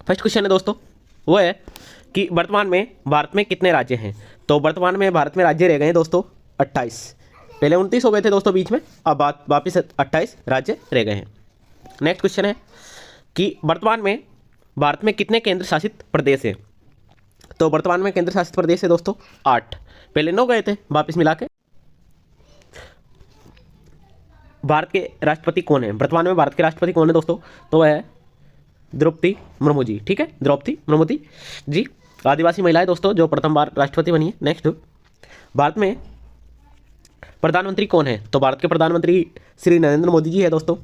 First question है दोस्तों, वो है कि वर्तमान में भारत में कितने राज्य हैं। तो वर्तमान में भारत में राज्य रह गए हैं दोस्तों 28। पहले 29 हो गए थे दोस्तों बीच में, अब वापिस 28 राज्य रह गए हैं। नेक्स्ट क्वेश्चन है कि वर्तमान में भारत में कितने केंद्र शासित प्रदेश हैं। तो वर्तमान में केंद्र शासित प्रदेश है दोस्तों 8, पहले 9 गए थे वापिस मिला के। भारत के राष्ट्रपति कौन है, वर्तमान में भारत के राष्ट्रपति कौन है दोस्तों, तो वह है द्रौपदी मुर्मू जी। ठीक है, द्रौपदी मुर्मू जी आदिवासी महिला है दोस्तों जो प्रथम बार राष्ट्रपति बनी है। नेक्स्ट, भारत में प्रधानमंत्री कौन है, तो भारत के प्रधानमंत्री श्री नरेंद्र मोदी जी है दोस्तों।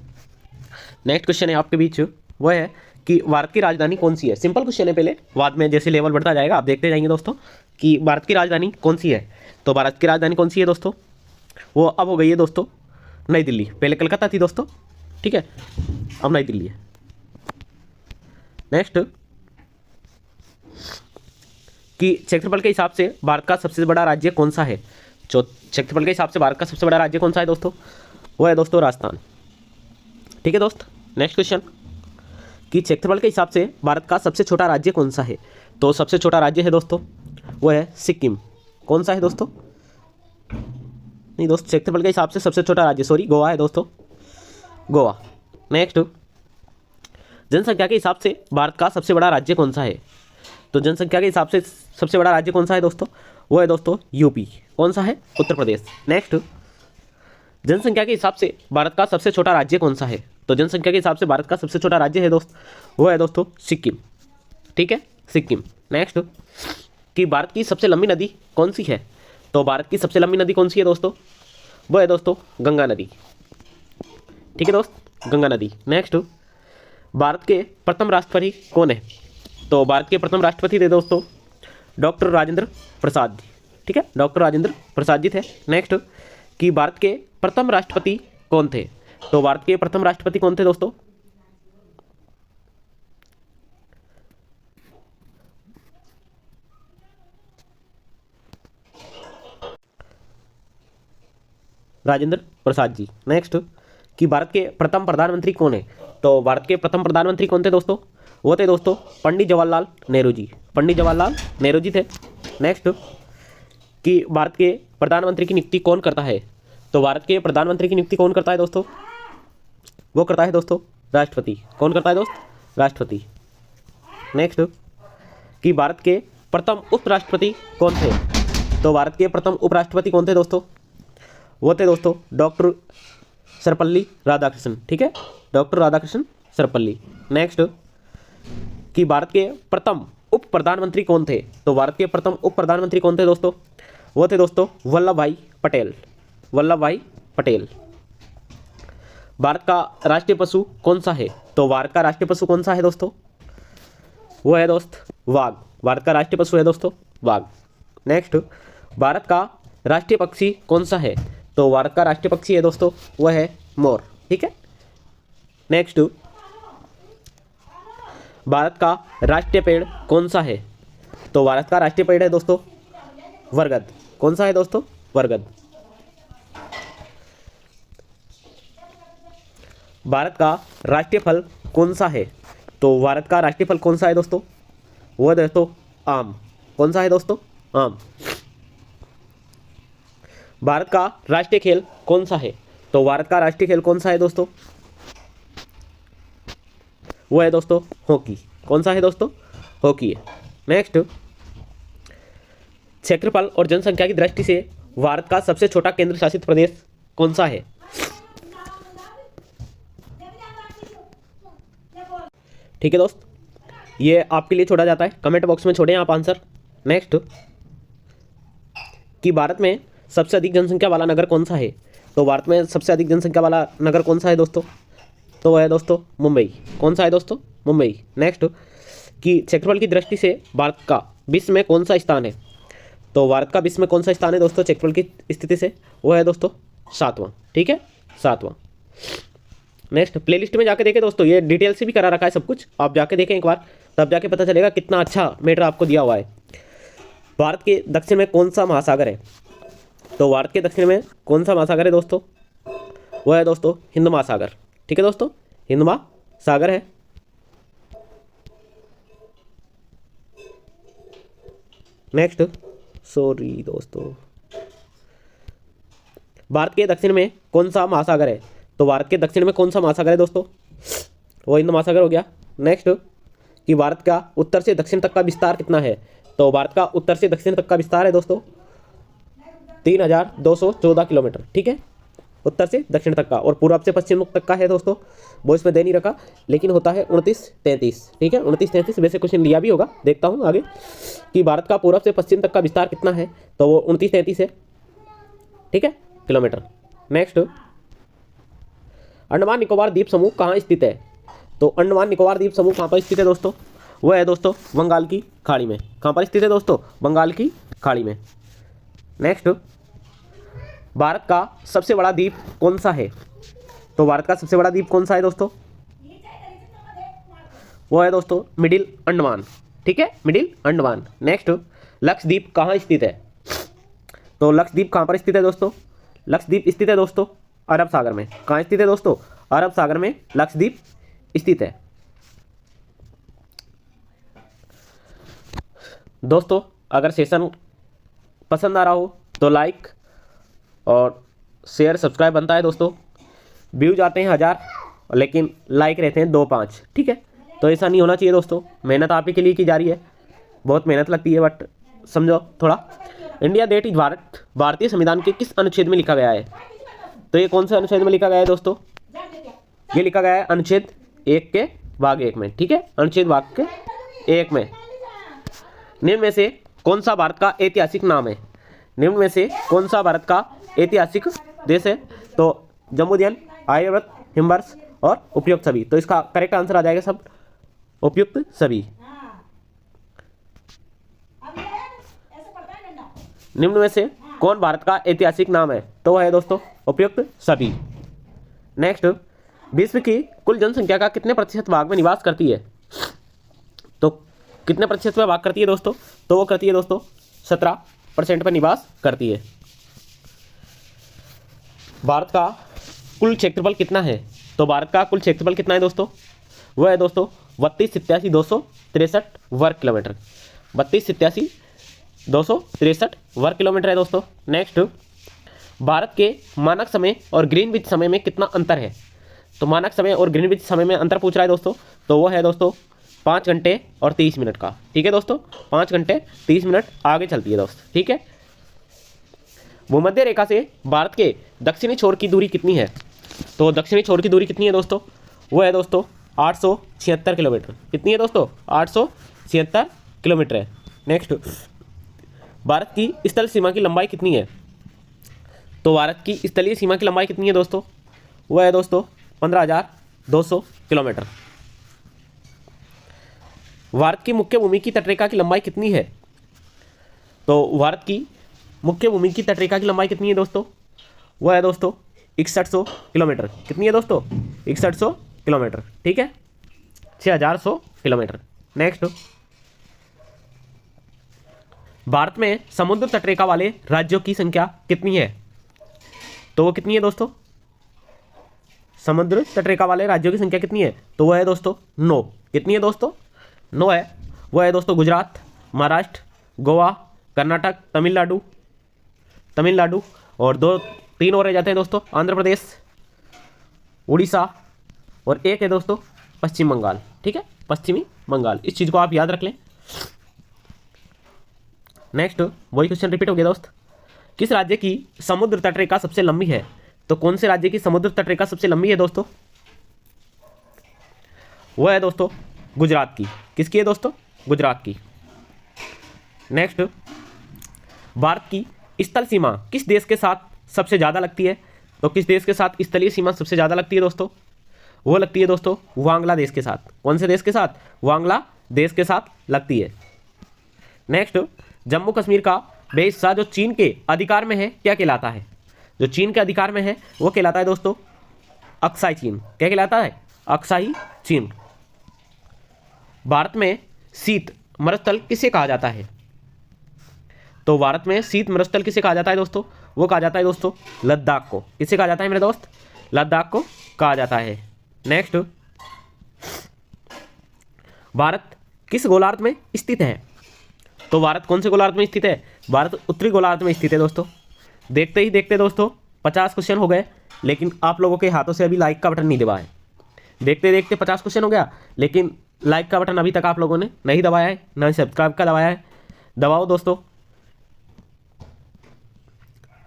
नेक्स्ट क्वेश्चन है आपके बीच, वह है कि भारत की राजधानी कौन सी है। सिंपल क्वेश्चन है पहले, बाद में जैसे लेवल बढ़ता जाएगा आप देखते जाएंगे दोस्तों कि भारत की राजधानी कौन सी है। तो भारत की राजधानी कौन सी है दोस्तों, वो अब हो गई है दोस्तों नई दिल्ली। पहले कलकत्ता थी दोस्तों, ठीक है, अब नई दिल्ली है। नेक्स्ट, कि क्षेत्रफल के हिसाब से भारत का सबसे बड़ा राज्य कौन सा है। जो क्षेत्रफल के हिसाब से भारत का सबसे बड़ा राज्य कौन सा है दोस्तों, वो है दोस्तों राजस्थान। ठीक है दोस्त। नेक्स्ट क्वेश्चन, कि क्षेत्रफल के हिसाब से भारत का सबसे छोटा राज्य कौन सा है। तो सबसे छोटा राज्य है दोस्तों वो है सिक्किम। कौन सा है दोस्तों, नहीं दोस्त, क्षेत्रफल के हिसाब से सबसे छोटा राज्य सॉरी गोवा है दोस्तों, गोवा। नेक्स्ट, जनसंख्या के हिसाब से भारत का सबसे बड़ा राज्य कौन सा है। तो जनसंख्या के हिसाब से सबसे बड़ा राज्य कौन सा है दोस्तों, वो है दोस्तों यूपी। कौन सा है, उत्तर प्रदेश। नेक्स्ट, जनसंख्या के हिसाब से भारत का सबसे छोटा राज्य कौन सा है। तो जनसंख्या के हिसाब से भारत का सबसे छोटा राज्य है दोस्त वो है दोस्तों सिक्किम। ठीक है, सिक्किम। नेक्स्ट, कि भारत की सबसे लंबी नदी कौन सी है। तो भारत की सबसे लंबी नदी कौन सी है दोस्तों, वो है दोस्तों गंगा नदी। ठीक है दोस्त, गंगा नदी। नेक्स्ट, भारत के प्रथम राष्ट्रपति कौन है। तो भारत के प्रथम राष्ट्रपति थे दोस्तों डॉक्टर राजेंद्र प्रसाद जी। ठीक है, डॉक्टर राजेंद्र प्रसाद जी थे। नेक्स्ट, कि भारत के प्रथम राष्ट्रपति कौन थे। तो भारत के प्रथम राष्ट्रपति कौन थे दोस्तों, राजेंद्र प्रसाद जी। नेक्स्ट, कि भारत के प्रथम प्रधानमंत्री कौन है। तो भारत के प्रथम प्रधानमंत्री कौन थे दोस्तों, वो थे दोस्तों पंडित जवाहरलाल नेहरू जी। पंडित जवाहरलाल नेहरू जी थे। नेक्स्ट, कि भारत के प्रधानमंत्री की नियुक्ति कौन करता है। तो भारत के प्रधानमंत्री की नियुक्ति कौन करता है दोस्तों, वो करता है दोस्तों राष्ट्रपति। कौन करता है दोस्त, राष्ट्रपति। नेक्स्ट, कि भारत के प्रथम उपराष्ट्रपति कौन थे। तो भारत के प्रथम उपराष्ट्रपति कौन थे दोस्तों, वो थे दोस्तों डॉक्टर सर्वपल्ली राधाकृष्णन। ठीक है, डॉक्टर राधाकृष्णन सर्वपल्ली। नेक्स्ट, कि भारत के प्रथम उप प्रधानमंत्री कौन थे। तो भारत के प्रथम उप प्रधानमंत्री कौन थे दोस्तों, वो थे दोस्तों वल्लभ भाई पटेल। वल्लभ भाई पटेल। भारत का राष्ट्रीय पशु कौन सा है। तो भारत का राष्ट्रीय पशु कौन सा है दोस्तों, वो है दोस्त वाघ। भारत का राष्ट्रीय पशु है दोस्तों वाघ। नेक्स्ट, भारत का राष्ट्रीय पक्षी कौन सा है। तो भारत का राष्ट्रीय पक्षी है दोस्तों वो है मोर। ठीक है। नेक्स्ट, भारत का राष्ट्रीय पेड़ कौन सा है। तो भारत का राष्ट्रीय पेड़ है दोस्तों बरगद। कौन सा है दोस्तों, बरगद। भारत का राष्ट्रीय फल कौन सा है। तो भारत का राष्ट्रीय फल कौन सा है दोस्तों, वो है दोस्तों आम। कौन सा है दोस्तों, आम। भारत का राष्ट्रीय खेल कौन सा है। तो भारत का राष्ट्रीय खेल कौन सा है दोस्तों, वो है दोस्तों हॉकी। कौन सा है दोस्तों, हॉकी है। नेक्स्ट, क्षेत्रफल और जनसंख्या की दृष्टि से भारत का सबसे छोटा केंद्र शासित प्रदेश कौन सा है। ठीक है दोस्त, ये आपके लिए छोड़ा जाता है, कमेंट बॉक्स में छोड़ें आप आंसर। नेक्स्ट, कि भारत में सबसे अधिक जनसंख्या वाला नगर कौन सा है। तो भारत में सबसे अधिक जनसंख्या वाला नगर कौन सा है दोस्तों, तो वह है दोस्तों मुंबई। कौन सा है दोस्तों, मुंबई। नेक्स्ट, कि क्षेत्रफल की दृष्टि से भारत का विश्व में कौन सा स्थान है। तो भारत का विश्व में कौन सा स्थान है दोस्तों क्षेत्रफल की स्थिति से, वो है दोस्तों 7वां। ठीक है, 7वां। नेक्स्ट, प्लेलिस्ट में जाके देखें दोस्तों, ये डिटेल से भी करा रखा है सब कुछ, आप जाके देखें एक बार, तब जाके पता चलेगा कितना अच्छा मैटर आपको दिया हुआ है। भारत के दक्षिण में कौन सा महासागर है। तो भारत के दक्षिण में कौन सा महासागर है दोस्तों, वो है दोस्तों हिंद महासागर। ठीक है दोस्तों, हिंद महासागर है। नेक्स्ट, सॉरी दोस्तों, भारत के दक्षिण में कौन सा महासागर है? तो भारत के दक्षिण में कौन सा महासागर है दोस्तों? वो हिंद महासागर हो गया। नेक्स्ट, कि भारत का उत्तर से दक्षिण तक का विस्तार कितना है? तो भारत का उत्तर से दक्षिण तक का विस्तार है दोस्तों 3214 किलोमीटर, ठीक है, उत्तर से दक्षिण तक का। और पूर्व से पश्चिम तक का है दोस्तों, वो इसमें दे नहीं रखा, लेकिन होता है 2933, ठीक है, 2933। वैसे क्वेश्चन लिया भी होगा, देखता हूँ आगे कि भारत का पूर्व से पश्चिम तक का विस्तार कितना है, तो वो 2933 है, ठीक है, किलोमीटर। नेक्स्ट, अंडमान निकोबार द्वीप समूह कहाँ स्थित है? तो अंडमान निकोबार द्वीप समूह कहाँ पर स्थित है दोस्तों? वो है दोस्तों बंगाल की खाड़ी में। कहाँ पर स्थित है दोस्तों? बंगाल की खाड़ी में। नेक्स्ट, भारत का सबसे बड़ा द्वीप कौन सा है? तो भारत का सबसे बड़ा द्वीप कौन सा है दोस्तों? वो है दोस्तों मिडिल अंडमान, ठीक है, मिडिल अंडमान। नेक्स्ट, लक्षद्वीप कहाँ स्थित है? तो लक्षद्वीप कहाँ पर स्थित है दोस्तों? लक्षद्वीप स्थित है दोस्तों अरब सागर में। कहाँ स्थित है दोस्तों? अरब सागर में लक्षद्वीप स्थित है। दोस्तों अगर सेशन पसंद आ रहा हो तो लाइक और शेयर सब्सक्राइब बनता है दोस्तों। व्यूज आते हैं 1000 लेकिन लाइक रहते हैं 2-5, ठीक है, तो ऐसा नहीं होना चाहिए दोस्तों। मेहनत आप ही के लिए की जा रही है, बहुत मेहनत लगती है, बट समझो थोड़ा। इंडिया दैट इज भारत भारतीय संविधान के किस अनुच्छेद में लिखा गया है? तो ये कौन से अनुच्छेद में लिखा गया है दोस्तों? ये लिखा गया है अनुच्छेद 1 के भाग 1 में, ठीक है, अनुच्छेद भाग के 1 में। निम्न में से कौन सा भारत का ऐतिहासिक नाम है? निम्न में से कौन सा भारत का ऐतिहासिक देश है? तो जम्बूदियन, आर्यव्रत, हिमवर्ष और उपयुक्त सभी। तो इसका करेक्ट आंसर आ जाएगा सब उपयुक्त सभी। निम्न में से कौन भारत का ऐतिहासिक नाम है? तो है दोस्तों उपयुक्त सभी। नेक्स्ट, विश्व की कुल जनसंख्या का कितने प्रतिशत भाग में निवास करती है? तो कितने प्रतिशत में भाग करती है दोस्तों? तो वो करती है दोस्तों 17% पर निवास करती है। भारत का कुल क्षेत्रफल कितना है? तो भारत का कुल क्षेत्रफल कितना है दोस्तों? वो है दोस्तों 32,87,263 वर्ग किलोमीटर। 32,87,263 वर्ग किलोमीटर है दोस्तों। नेक्स्ट, भारत के मानक समय और ग्रीनविच समय में कितना अंतर है? तो मानक समय और ग्रीनविच समय में अंतर पूछ रहा है दोस्तों, तो वो है दोस्तों 5 घंटे और 30 मिनट का, ठीक है दोस्तों, 5 घंटे 30 मिनट आगे चलती है दोस्त, ठीक है। भूमध्य रेखा से भारत के दक्षिणी छोर की दूरी कितनी है? तो दक्षिणी छोर की दूरी कितनी है दोस्तों? वो है दोस्तों 876 किलोमीटर। कितनी है दोस्तों? 876 किलोमीटर है। नेक्स्ट, भारत की स्थल सीमा की लंबाई कितनी है? तो भारत की स्थलीय सीमा की लंबाई कितनी है दोस्तों? वो है दोस्तों 15,200 किलोमीटर। भारत की मुख्य भूमि की तटरेखा की लंबाई कितनी है? तो भारत की मुख्य भूमि की तटरेखा की लंबाई कितनी है दोस्तों? वो है दोस्तों 6100 किलोमीटर। कितनी है दोस्तों? 6100 किलोमीटर, ठीक है, 6100 किलोमीटर। नेक्स्ट, भारत में समुद्र तटरेखा वाले राज्यों की संख्या कितनी है? तो वो कितनी है दोस्तों? समुद्र तटरेखा वाले राज्यों की संख्या कितनी है? तो वो है दोस्तों 9। कितनी है दोस्तों? 9 है। वो है दोस्तों गुजरात, महाराष्ट्र, गोवा, कर्नाटक, तमिलनाडु और 2-3 और रह जाते हैं दोस्तों, आंध्र प्रदेश, उड़ीसा और एक है दोस्तों पश्चिम बंगाल, ठीक है, पश्चिमी बंगाल। इस चीज़ को आप याद रख लें। नेक्स्ट, वही क्वेश्चन रिपीट हो गया दोस्त। किस राज्य की समुद्र तटरेखा सबसे लंबी है? तो कौन से राज्य की समुद्र तटरेखा सबसे लंबी है दोस्तों? वो है दोस्तों गुजरात की। किसकी है दोस्तों? गुजरात की। नेक्स्ट, भारत की स्थल सीमा किस देश के साथ सबसे ज़्यादा लगती है? तो किस देश के साथ स्थलीय सीमा सबसे ज़्यादा लगती है दोस्तों? वो लगती है दोस्तों बांग्लादेश के साथ। कौन से देश के साथ? बांग्लादेश के साथ लगती है। नेक्स्ट, जम्मू कश्मीर का वे हिस्सा जो चीन के अधिकार में है क्या कहलाता है? जो चीन के अधिकार में है वो कहलाता है दोस्तों अक्साई चीन। क्या कहलाता है? अक्साई चीन। भारत में शीत मरुस्थल किसे कहा जाता है? तो भारत में शीत मरुस्थल किसे कहा जाता है दोस्तों? वो कहा जाता है दोस्तों लद्दाख को। किसे कहा जाता है मेरे दोस्त? लद्दाख को कहा जाता है। नेक्स्ट, भारत किस गोलार्ध में स्थित है? तो भारत कौन से गोलार्ध में स्थित है? भारत उत्तरी गोलार्ध में स्थित है दोस्तों। देखते ही देखते दोस्तों 50 क्वेश्चन हो गए, लेकिन आप लोगों के हाथों से अभी लाइक का बटन नहीं दबाया है। देखते देखते 50 क्वेश्चन हो गया, लेकिन लाइक का बटन अभी तक आप लोगों ने नहीं दबाया है, ना ही सब्सक्राइब का दबाया है। दबाओ दोस्तों।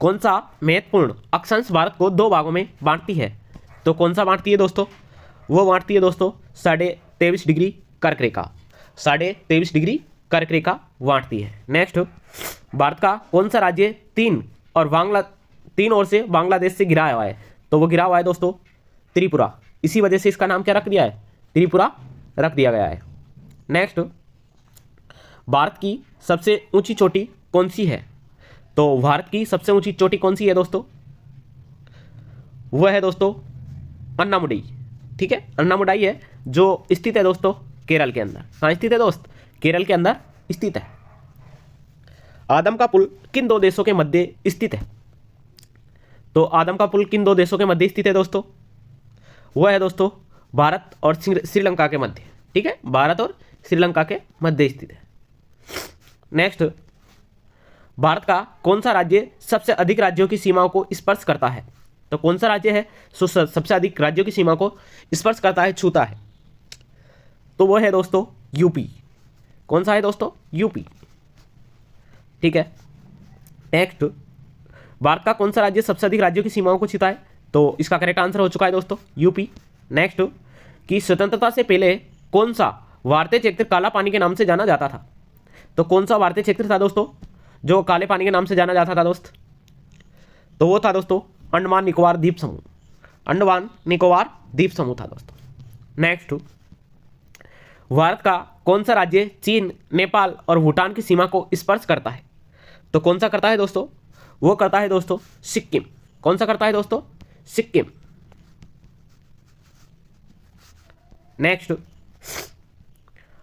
कौन सा महत्वपूर्ण अक्षांश भारत को 2 भागों में बांटती है? तो कौन सा बांटती है दोस्तों? वो बांटती है दोस्तों 23.5 डिग्री कर्क रेखा। 23.5 डिग्री कर्क रेखा बांटती है। नेक्स्ट, भारत का कौन सा राज्य 3 ओर से बांग्लादेश से घिरा हुआ है? तो वो घिरा हुआ है दोस्तों त्रिपुरा। इसी वजह से इसका नाम क्या रख दिया है? त्रिपुरा रख दिया गया है। नेक्स्ट, भारत की सबसे ऊंची चोटी कौन सी है? तो भारत की सबसे ऊंची चोटी कौन सी है दोस्तों? वह है दोस्तों अन्नामुडई। ठीक है, अन्नामुडई है जो स्थित है दोस्तों केरल के अंदर। कहाँ स्थित है दोस्त? केरल के अंदर स्थित है। आदम का पुल किन 2 देशों के मध्य स्थित है? तो आदम का पुल किन 2 देशों के मध्य स्थित है दोस्तों? वह है दोस्तों भारत और श्रीलंका के मध्य। ठीक है, भारत और श्रीलंका के मध्य स्थित है। नेक्स्ट, भारत का कौन सा राज्य सबसे अधिक राज्यों की सीमाओं को स्पर्श करता है? तो कौन सा राज्य है सबसे अधिक राज्यों की सीमा को स्पर्श करता है, छूता है? तो वो है दोस्तों यूपी। कौन सा है दोस्तों? यूपी। ठीक है। नेक्स्ट, भारत का कौन सा राज्य सबसे अधिक राज्यों की सीमाओं को छूता है? तो इसका करेक्ट आंसर हो चुका है दोस्तों यूपी। नेक्स्ट, कि स्वतंत्रता से पहले कौन सा भारतीय क्षेत्र काला पानी के नाम से जाना जाता था? तो कौन सा भारतीय क्षेत्र था दोस्तों जो काले पानी के नाम से जाना जाता था दोस्त? तो वो था दोस्तों अंडमान निकोबार द्वीप समूह। अंडमान निकोबार द्वीप समूह था दोस्तों। नेक्स्ट, भारत का कौन सा राज्य चीन, नेपाल और भूटान की सीमा को स्पर्श करता है? तो कौन सा करता है दोस्तों? वो करता है दोस्तों सिक्किम। कौन सा करता है दोस्तों? सिक्किम। नेक्स्ट,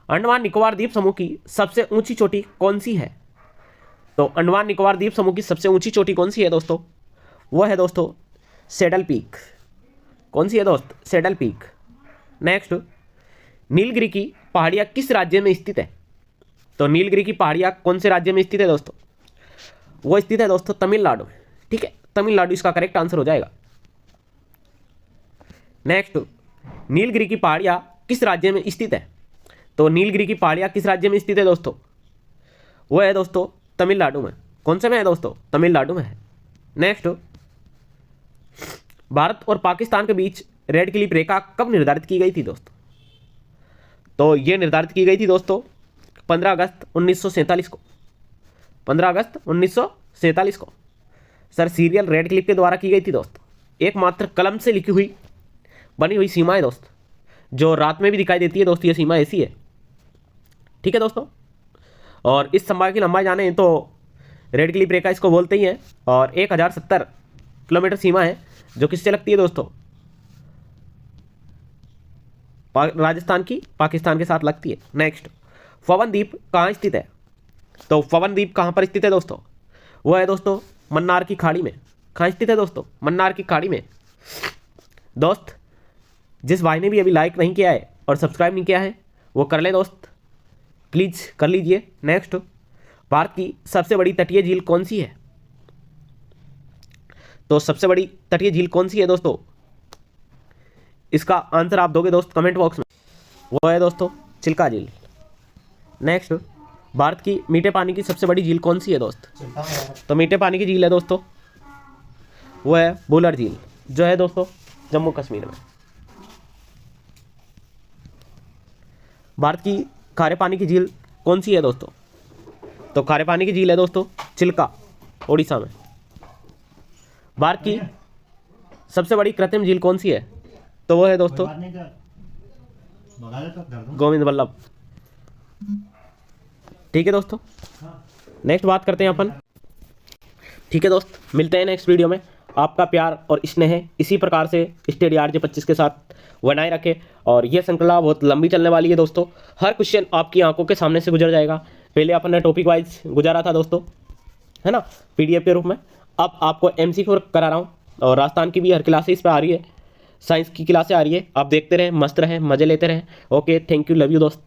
अंडमान निकोबार द्वीप समूह की सबसे ऊंची चोटी कौन सी है? तो अंडमान निकोबार द्वीप समूह की सबसे ऊंची चोटी कौन सी है दोस्तों? वो है दोस्तों सैडल पीक। कौन सी है दोस्त? Saddle peak. नेक्स्ट, नीलगिरी की पहाड़ियाँ किस राज्य में स्थित है? तो नीलगिरी की पहाड़ियाँ कौन से राज्य में स्थित है दोस्तों? वो स्थित है दोस्तों तमिलनाडु में। ठीक है, तमिलनाडु इसका करेक्ट आंसर हो जाएगा। नेक्स्ट, नीलगिरी की पहाड़ियाँ किस राज्य में स्थित है? तो नीलगिरी की पहाड़ियाँ किस राज्य में स्थित है दोस्तों? वो है दोस्तों तमिलनाडु में। कौन से में है दोस्तों? तमिलनाडु में है। नेक्स्ट, भारत और पाकिस्तान के बीच रेड क्लिफ रेखा कब निर्धारित की गई थी दोस्तों? तो ये निर्धारित की गई थी दोस्तों 15 अगस्त 1947 को। 15 अगस्त 1947 को सर सीरियल रेड क्लिफ के द्वारा की गई थी दोस्त। एकमात्र कलम से लिखी हुई बनी हुई सीमा है दोस्त, जो रात में भी दिखाई देती है दोस्त। ये सीमा ऐसी है। ठीक है दोस्तों, और इस संभाग की लंबाई जाने तो रेड क्लिफ रेखा इसको बोलते ही हैं, और 1070 किलोमीटर सीमा है, जो किससे लगती है दोस्तों? राजस्थान की पाकिस्तान के साथ लगती है। नेक्स्ट, पवन द्वीप कहाँ स्थित है? तो पवन द्वीप कहाँ पर स्थित है दोस्तों? वो है दोस्तों मन्नार की खाड़ी में। कहाँ स्थित है दोस्तों? मन्नार की खाड़ी में। दोस्त, जिस भाई ने भी अभी लाइक नहीं किया है और सब्सक्राइब नहीं किया है वो कर ले दोस्त, प्लीज़ कर लीजिए। नेक्स्ट, भारत की सबसे बड़ी तटीय झील कौन सी है? तो सबसे बड़ी तटीय झील कौन सी है दोस्तों? इसका आंसर आप दोगे दोस्त कमेंट बॉक्स में। वो है दोस्तों चिल्का झील। नेक्स्ट, भारत की मीठे पानी की सबसे बड़ी झील कौन सी है दोस्त? तो मीठे पानी की झील है दोस्तों वो है बुलर झील, जो है दोस्तों जम्मू कश्मीर में। भारत की खारे पानी की झील कौन सी है दोस्तों? तो खारे पानी की झील है दोस्तों चिल्का, ओडिशा में। भारत की सबसे बड़ी कृत्रिम झील कौन सी है? तो वो है दोस्तों गोविंद बल्लभ। ठीक है दोस्तों, नेक्स्ट बात करते हैं अपन। ठीक है दोस्त, मिलते हैं नेक्स्ट वीडियो में। आपका प्यार और स्नेह इसी प्रकार से स्टडी RJ 25 के साथ बनाए रखे, और यह श्रृंखला बहुत लंबी चलने वाली है दोस्तों। हर क्वेश्चन आपकी आंखों के सामने से गुजर जाएगा। पहले अपन ने टॉपिक वाइज गुजारा था दोस्तों, है ना, PDF के रूप में। अब आपको MCQ करा रहा हूँ, और राजस्थान की भी हर क्लासेस पे आ रही है, साइंस की क्लासें आ रही है। आप देखते रहें, मस्त रहें, मजे लेते रहें। Okay, thank you, love you दोस्त।